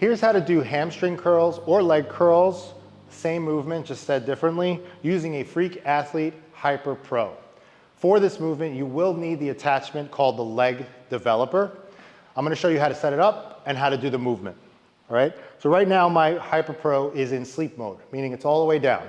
Here's how to do hamstring curls or leg curls, same movement, just said differently, using a Freak Athlete Hyper Pro. For this movement, you will need the attachment called the leg developer. I'm gonna show you how to set it up and how to do the movement, all right? So right now, my Hyper Pro is in sleep mode, meaning it's all the way down,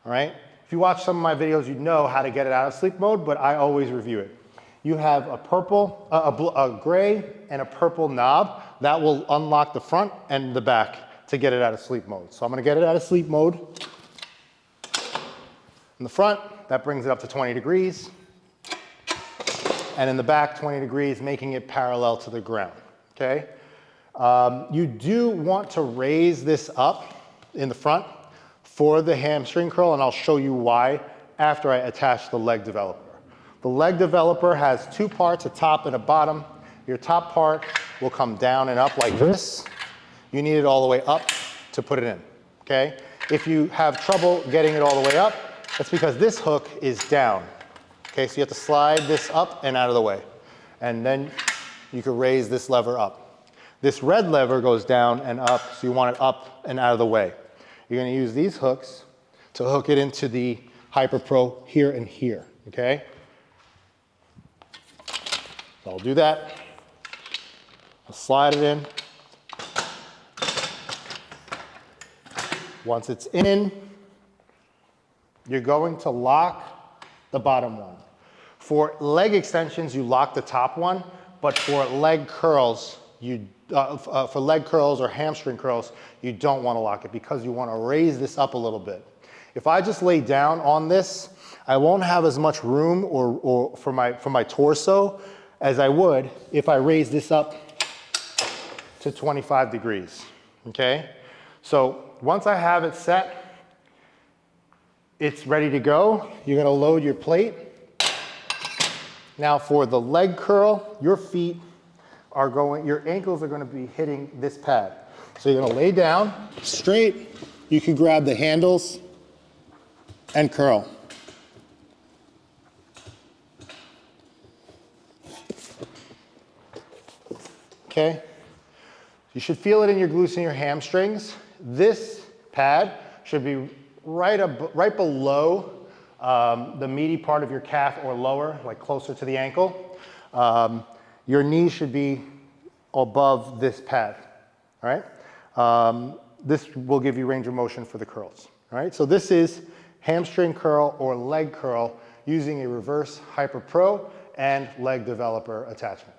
all right? If you watch some of my videos, you know how to get it out of sleep mode, but I always review it. You have a gray and a purple knob that will unlock the front and the back to get it out of sleep mode. So I'm gonna get it out of sleep mode. In the front, that brings it up to 20 degrees. And in the back, 20 degrees, making it parallel to the ground, okay? You do want to raise this up in the front for the hamstring curl, and I'll show you why after I attach the leg developer. The leg developer has two parts, a top and a bottom. Your top part will come down and up like this. You need it all the way up to put it in, okay? If you have trouble getting it all the way up, that's because this hook is down. Okay, so you have to slide this up and out of the way. And then you can raise this lever up. This red lever goes down and up, so you want it up and out of the way. You're gonna use these hooks to hook it into the Hyper Pro here and here, okay? So I'll do that. I'll slide it in. Once it's in, you're going to lock the bottom one. For leg extensions, you lock the top one, but for leg curls, for leg curls or hamstring curls, you don't want to lock it because you want to raise this up a little bit. If I just lay down on this, I won't have as much room for my torso as I would if I raise this up to 25 degrees, okay? So once I have it set, it's ready to go. You're gonna load your plate. Now for the leg curl, your ankles are gonna be hitting this pad. So you're gonna lay down straight. You can grab the handles and curl. Okay? You should feel it in your glutes and your hamstrings. This pad should be right below the meaty part of your calf or lower, like closer to the ankle. Your knee should be above this pad, all right? This will give you range of motion for the curls, all right? So this is hamstring curl or leg curl using a reverse Hyper Pro and leg developer attachment.